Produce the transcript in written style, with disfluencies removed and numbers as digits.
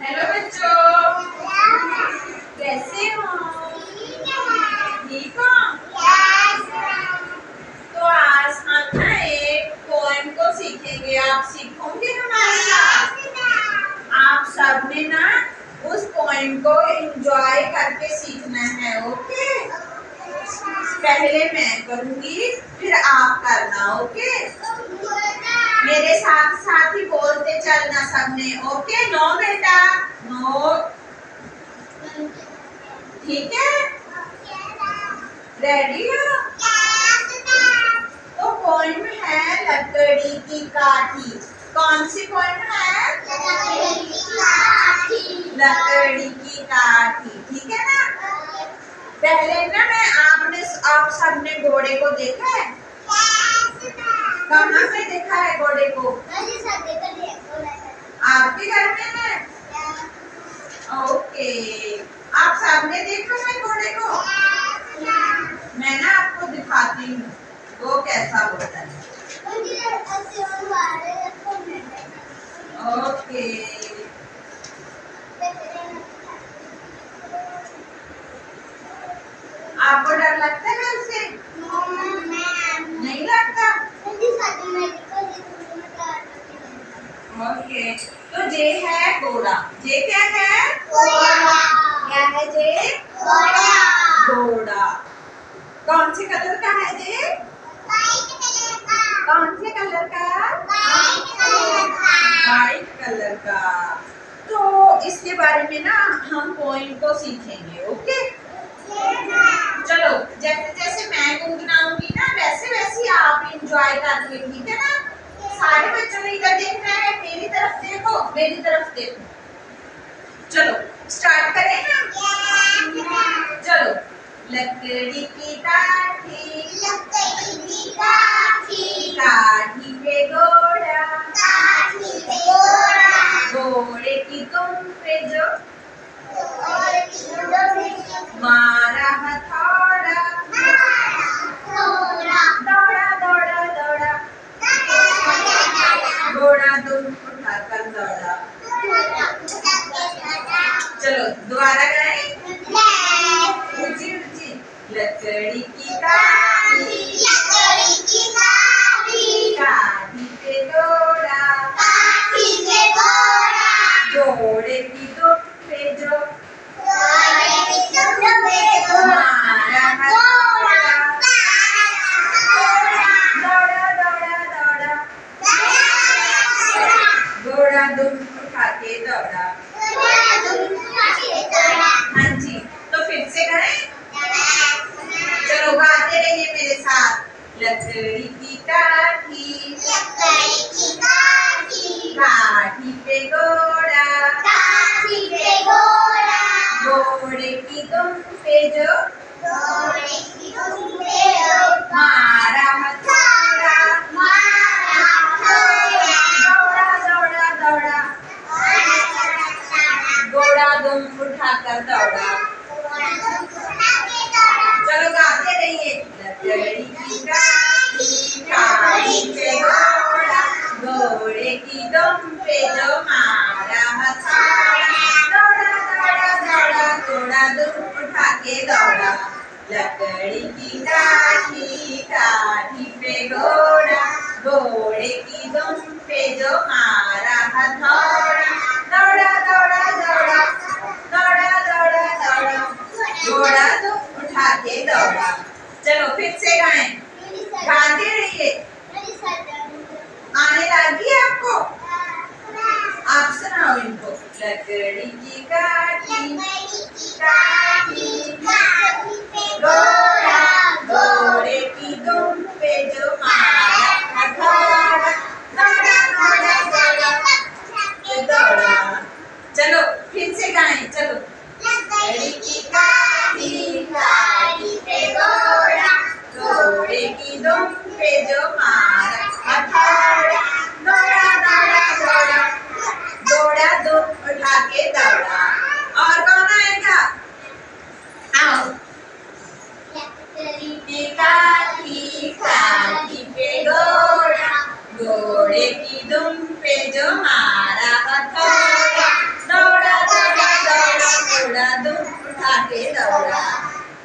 Hello बच्चों, कैसे हो? ठीक हो? तो आज हम ना एक पोएम को सीखेंगे। आप सीखोगे हमारे साथ? आप सबने ना उस पोएम को एंजॉय करके सीखना है, ओके? पहले मैं करूँगी, फिर आप करना, ओके? मेरे साथ साथ ही बोलते चलना सबने, ओके? नो बेटा, नो, ठीक है? रेडी हो? तो पोएम है लकड़ी की काठी। कौन सी पोएम है? लकड़ी की काठी, ठीक है ना? पहले ना आप सबने घोड़े को देखा है? कहाँ पे देखा है घोड़े को? आपके घर में है? ओके, आप सबने देखा है घोड़े को? मैं ना आपको दिखाती हूँ वो कैसा होता है। ओके, आपको डर लगता है उससे? नहीं लगता? ओके, तो ये है घोड़ा। ये क्या है? क्या है ये? घोड़ा। कौन से कलर का है ये? कौन से कलर का? वाइट कलर का। तो इसके बारे में ना हम पोएम को सीखेंगे, ओके? चलो, जैसे जैसे मैं गुनगुनाऊंगी ना वैसे वैसे आप एंजॉय करिए, ठीक है ना? सारे बच्चों ने इधर देखना है, मेरी तरफ देखो, मेरी तरफ देखो। चलो स्टार्ट करें हम? चलो, लकड़ी की काठी, काठी पे घोड़ा, घोड़े की दुम पे जो मारा हथौड़ा, दौड़ा दौड़ा दौड़ा, घोड़ा दुम उठाकर दौड़ा। चलो दोबारा गाएं? ऊंची ऊंची। लकड़ी की काठी, काठी पे घोड़ा, घोड़े की दुम पे जो मारा हथौड़ा, दौड़ा दौड़ा दौड़ा, घोड़ा दुम उठा के दौड़ा। हाँ जी, तो फिर से गाएं? चलो गाते रहिए मेरे साथ। लकड़ी की काठी, काठी पे घोड़ा, घोड़े की दुम पे जो मारा हथौड़ा, दौड़ा दौड़ा दौड़ा, घोड़ा दुम उठाकर दौड़ा। चलो गाते रहिए। लकड़ी की काठी, काठी पे घोड़ा, घोड़े की दुम पे जो मारा हथौड़ा, दौड़ा दौड़ा दौड़ा, घोड़ा दुम उठा के दौड़ा। लकड़ी की काठी, काठी पे घोड़ा, घोड़े की दुम पे जो मारा हथौड़ा, दौड़ा दौड़ा दौड़ा, दौड़ा दौड़ा दौड़ा, घोड़ा दुम उठा के दौड़ा। चलो फिर से गाएं, गाते रहिए। आने लगी आपको? आप सुनाओ इनको। लकड़ी की काठी, घोड़ा, घोड़े की दुम पे जो मारा हथौड़ा, दौड़ा दौड़ा दौड़ा दौड़ा। चलो फिर से गाएं, चलो। लकड़ी की काठी, काठी पे घोड़ा, घोड़े की दुम पे जो मारा हथौड़ा, दौड़ा दौड़ा दौड़ा, घोड़ा दुम उठा के दौड़ा। और कौन आएगा? आओ। लकड़ी की काठी, काठी पे घोड़ा, घोड़े की दुम पे जो मारा हथौड़ा, दौड़ा दौड़ा दूं उठा के दौड़ा